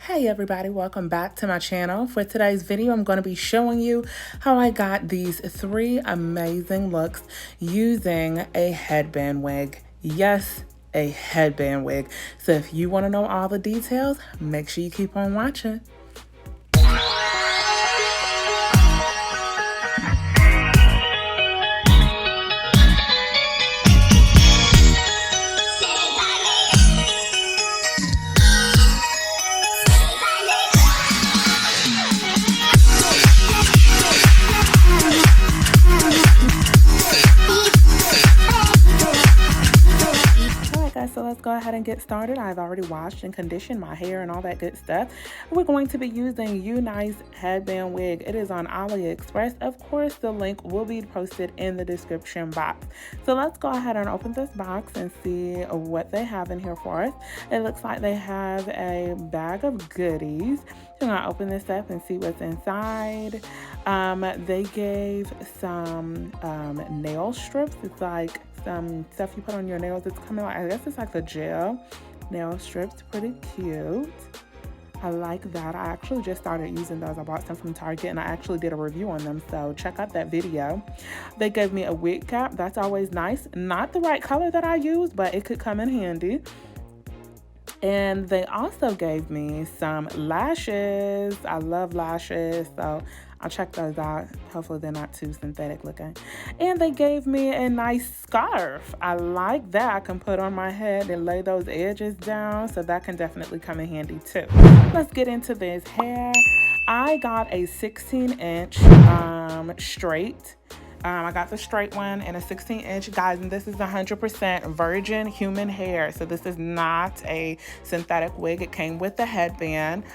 Hey everybody, welcome back to my channel. For today's video, I'm going to be showing you how I got these 3 amazing looks using a headband wig. Yes, a headband wig. So if you want to know all the details, make sure you keep on watching. So let's go ahead and get started. I've already washed and conditioned my hair and all that good stuff. We're going to be using Unice headband wig. It is on AliExpress. Of course, the link will be posted in the description box. So let's go ahead and open this box and see what they have in here for us. It looks like they have a bag of goodies. So I'm gonna open this up and see what's inside. They gave some nail strips. It's like some stuff you put on your nails. It's coming like, I guess it's like the gel nail strips. Pretty cute. I like that. I actually just started using those. I bought some from Target and I actually did a review on them, so check out that video. They gave me a wig cap. That's always nice. Not the right color that I use, but it could come in handy. And they also gave me some lashes. I love lashes, so I'll check those out. Hopefully they're not too synthetic looking. And they gave me a nice scarf. I like that. I can put on my head and lay those edges down, so that can definitely come in handy too. Let's get into this hair. I got a 16-inch straight. I got the straight one and a 16-inch, guys, and this is 100% virgin human hair. So this is not a synthetic wig. It came with the headband.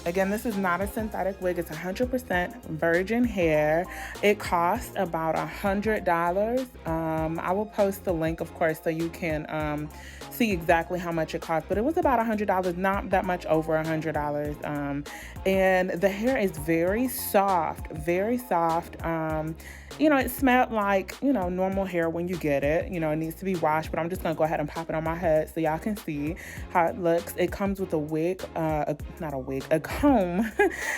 Again, this is not a synthetic wig. It's 100% virgin hair. It costs about $100. I will post the link, of course, so you can see exactly how much it costs. But it was about $100, not that much over $100. And the hair is very soft, very soft. You know, it smelled like, you know, normal hair when you get it. You know, it needs to be washed, but I'm just going to go ahead and pop it on my head so y'all can see how it looks. It comes with a wig, not a wig, a comb,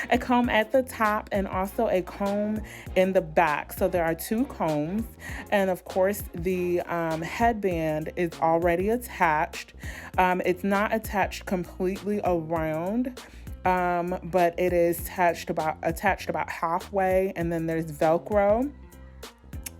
a comb at the top and also a comb in the back. So there are 2 combs. And of course, the headband is already attached. It's not attached completely around. But it is attached about halfway, and then there's Velcro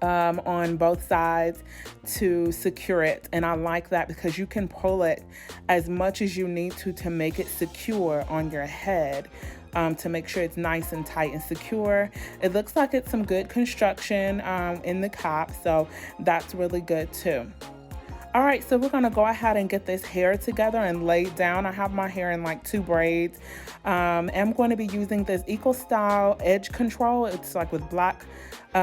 on both sides to secure it. And I like that because you can pull it as much as you need to make it secure on your head. To make sure it's nice and tight and secure. It looks like it's some good construction in the cap, so that's really good too. All right, so we're gonna go ahead and get this hair together and lay it down. I have my hair in like 2 braids. I'm going to be using this Eco Style edge control. It's like with black,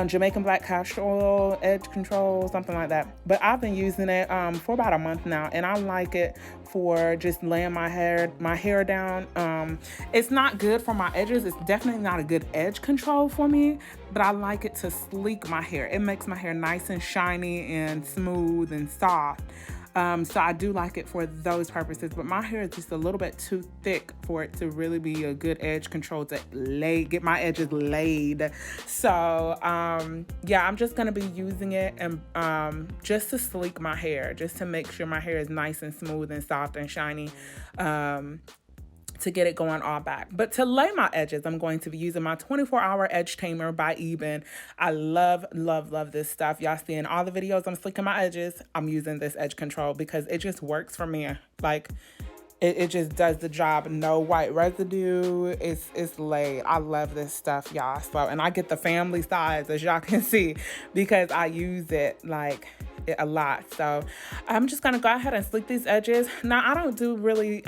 Jamaican black castor oil edge control, something like that. But I've been using it for about a month now, and I like it for just laying my hair down. It's not good for my edges. It's definitely not a good edge control for me, but I like it to sleek my hair. It makes my hair nice and shiny and smooth and soft. So I do like it for those purposes, but my hair is just a little bit too thick for it to really be a good edge control to get my edges laid. So yeah, I'm just gonna be using it and just to sleek my hair, just to make sure my hair is nice and smooth and soft and shiny. To get it going all back. But to lay my edges, I'm going to be using my 24-hour edge tamer by Eben. I love, love, love this stuff. Y'all see in all the videos I'm slicking my edges, I'm using this edge control because it just works for me. Like, it just does the job. No white residue. It's laid. I love this stuff, y'all. So, and I get the family size, as y'all can see, because I use it like a lot. So I'm just gonna go ahead and slick these edges. Now, I don't do really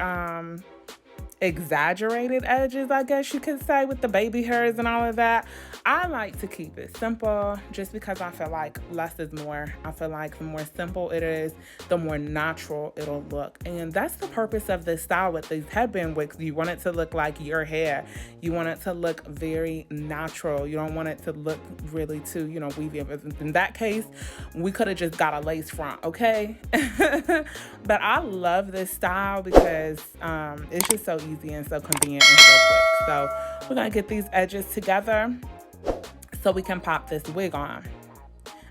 exaggerated edges, I guess you could say, with the baby hairs and all of that. I like to keep it simple just because I feel like less is more. I feel like the more simple it is, the more natural it'll look. And that's the purpose of this style with these headband wigs. You want it to look like your hair. You want it to look very natural. You don't want it to look really too, you know, weavy. In that case, we could have just got a lace front, okay? But I love this style because it's just so easy easy and so convenient and so quick. So we're gonna get these edges together so we can pop this wig on.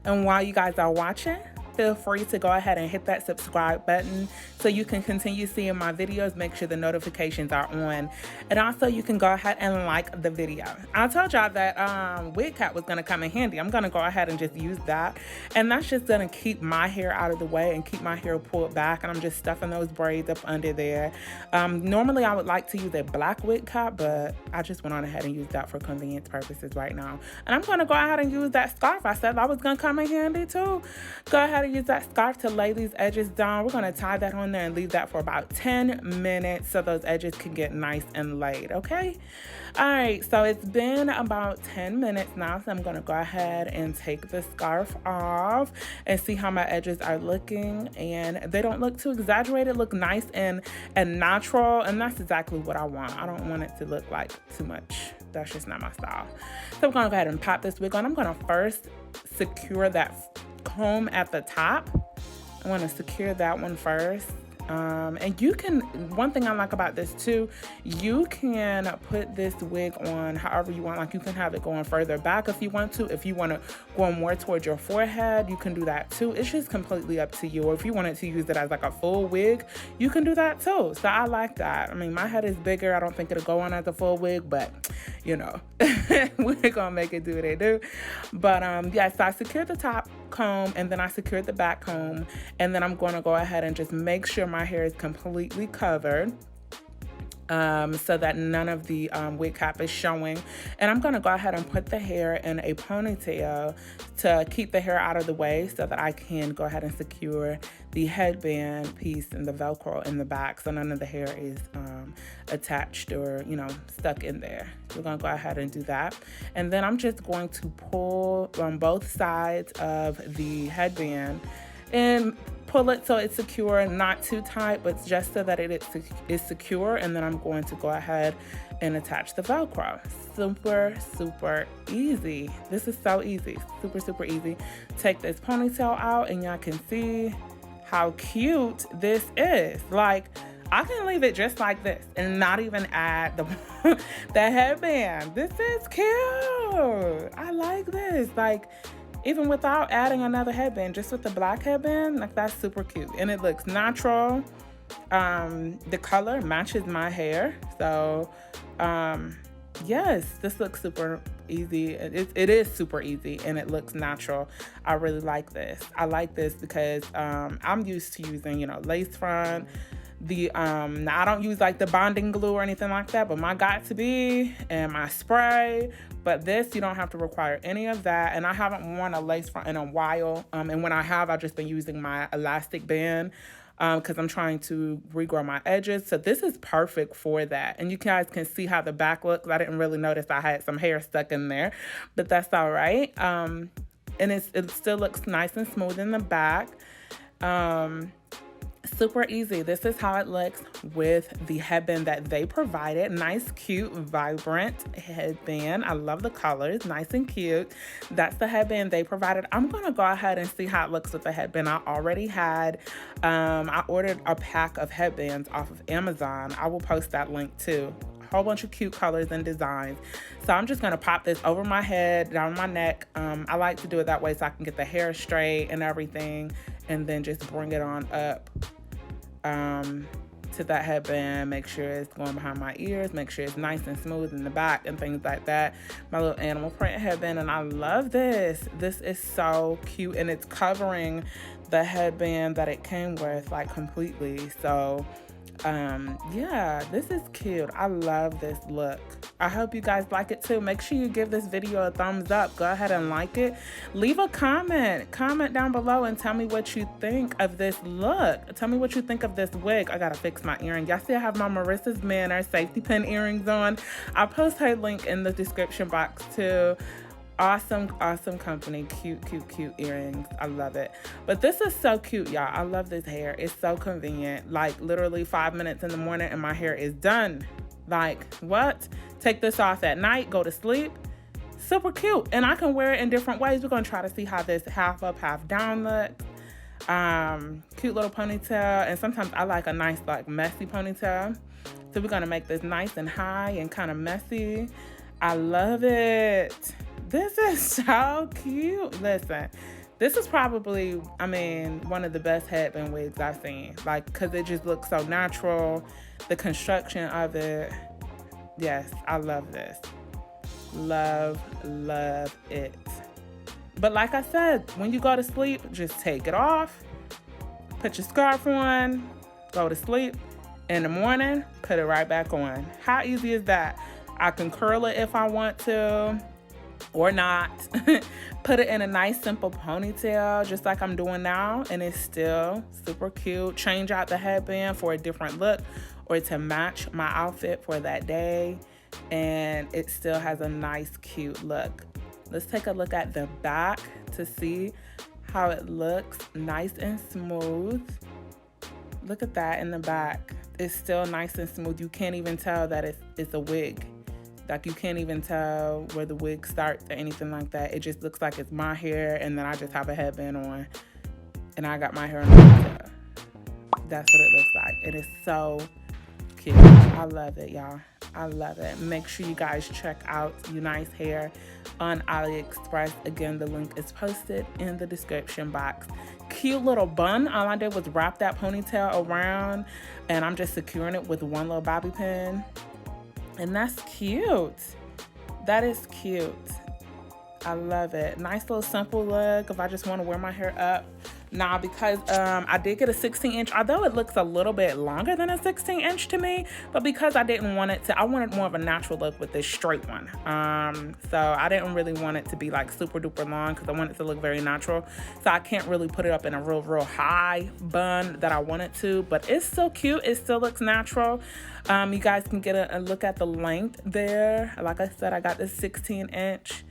And while you guys are watching, feel free to go ahead and hit that subscribe button so you can continue seeing my videos. Make sure the notifications are on. And also you can go ahead and like the video. I told y'all that wig cap was gonna come in handy. I'm gonna go ahead and just use that. And that's just gonna keep my hair out of the way and keep my hair pulled back. And I'm just stuffing those braids up under there. Normally I would like to use a black wig cap, but I just went on ahead and used that for convenience purposes right now. And I'm gonna go ahead and use that scarf. I said that was gonna come in handy too. Go ahead and use that scarf to lay these edges down. We're gonna tie that on there and leave that for about 10 minutes so those edges can get nice and laid, okay? All right, so it's been about 10 minutes now, so I'm gonna go ahead and take the scarf off and see how my edges are looking. And they don't look too exaggerated, look nice and natural, and that's exactly what I want. I don't want it to look like too much. That's just not my style. So I'm gonna go ahead and pop this wig on. I'm gonna first secure that comb at the top. I want to secure that one first. And you can, one thing I like about this too, you can put this wig on however you want. Like you can have it going further back if you want to. If you want to go more towards your forehead, you can do that too. It's just completely up to you. Or if you wanted to use it as like a full wig, you can do that too. So I like that. I mean, my head is bigger. I don't think it'll go on as a full wig, but you know, we're gonna make it do what it do. But yeah, so I secured the top comb and then I secured the back comb, and then I'm going to go ahead and just make sure my hair is completely covered so that none of the wig cap is showing. And I'm going to go ahead and put the hair in a ponytail to keep the hair out of the way so that I can go ahead and secure the headband piece and the Velcro in the back so none of the hair is attached or, you know, stuck in there. So we're going to go ahead and do that. And then I'm just going to pull on both sides of the headband and pull it so it's secure, not too tight, but just so that it is secure. And then I'm going to go ahead and attach the Velcro. Super, super easy. This is so easy. Super, super easy. Take this ponytail out and y'all can see how cute this is. Like, I can leave it just like this and not even add the headband. This is cute. I like this. Like, even without adding another headband, just with the black headband, like that's super cute. And it looks natural. The color matches my hair. So, yes, this looks super easy. It is super easy and it looks natural. I really like this. I like this because I'm used to using, you know, lace front. Now I don't use like the bonding glue or anything like that, but my got to be and my spray. But this, you don't have to require any of that. And I haven't worn a lace front in a while. And when I have, I've just been using my elastic band because I'm trying to regrow my edges. So this is perfect for that. And you guys can see how the back looks. I didn't really notice I had some hair stuck in there, but that's all right. And it still looks nice and smooth in the back. Super easy. This is how it looks with the headband that they provided. Nice, cute, vibrant headband. I love the colors. Nice and cute. That's the headband they provided. I'm going to go ahead and see how it looks with the headband. I already had, I ordered a pack of headbands off of Amazon. I will post that link too. Whole bunch of cute colors and designs. So I'm just gonna pop this over my head, down my neck. I like to do it that way so I can get the hair straight and everything, and then just bring it on up to that headband. Make sure it's going behind my ears, make sure it's nice and smooth in the back and things like that. My little animal print headband, and I love this. This is so cute, and it's covering the headband that it came with like completely. So yeah, this is cute. I love this look. I hope you guys like it too. Make sure you give this video a thumbs up. Go ahead and like it. Leave a comment down below and tell me what you think of this look. Tell me what you think of this wig. I gotta fix my earring. Y'all see I have my Marissa's Manor safety pin earrings on. I'll post her link in the description box too. Awesome company. Cute earrings. I love it. But this is so cute, y'all. I love this hair. It's so convenient. Like literally 5 minutes in the morning and my hair is done. Like what? Take this off at night, go to sleep. Super cute. And I can wear it in different ways. We're gonna try to see how this half up, half down looks. Cute little ponytail. And sometimes I like a nice like messy ponytail. So we're gonna make this nice and high and kind of messy. I love it. This is so cute. Listen, this is probably, I mean, one of the best headband wigs I've seen. Like, because it just looks so natural. The construction of it. Yes, I love this. Love, love it. But like I said, when you go to sleep, just take it off. Put your scarf on. Go to sleep. In the morning, put it right back on. How easy is that? I can curl it if I want to. Or not. Put it in a nice simple ponytail just like I'm doing now, and it's still super cute. Change out the headband for a different look or to match my outfit for that day, and it still has a nice cute look. Let's take a look at the back to see how it looks. Nice and smooth. Look at that in the back. It's still nice and smooth. You can't even tell that it's a wig. Like, you can't even tell where the wig starts or anything like that. It just looks like it's my hair, and then I just have a headband on, and I got my hair in a ponytail. That's what it looks like. It is so cute. I love it, y'all. I love it. Make sure you guys check out Unice hair on AliExpress. Again, the link is posted in the description box. Cute little bun. All I did was wrap that ponytail around, and I'm just securing it with one little bobby pin. And that's cute. That is cute. I love it. Nice little simple look if I just want to wear my hair up. Now, because I did get a 16-inch, although it looks a little bit longer than a 16-inch to me, but because I didn't want it to, I wanted more of a natural look with this straight one. So I didn't really want it to be like super duper long because I want it to look very natural. So I can't really put it up in a real high bun that I want it to, but it's still cute. It still looks natural. You guys can get a look at the length there. Like I said, I got this 16-inch.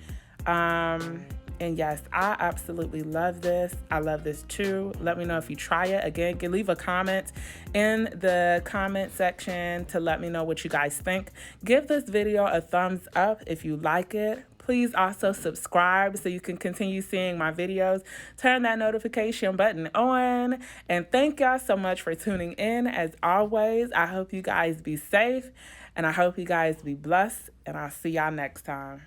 And yes, I absolutely love this. I love this too. Let me know if you try it. Again, leave a comment in the comment section to let me know what you guys think. Give this video a thumbs up if you like it. Please also subscribe so you can continue seeing my videos. Turn that notification button on. And thank y'all so much for tuning in. As always, I hope you guys be safe, and I hope you guys be blessed, and I'll see y'all next time.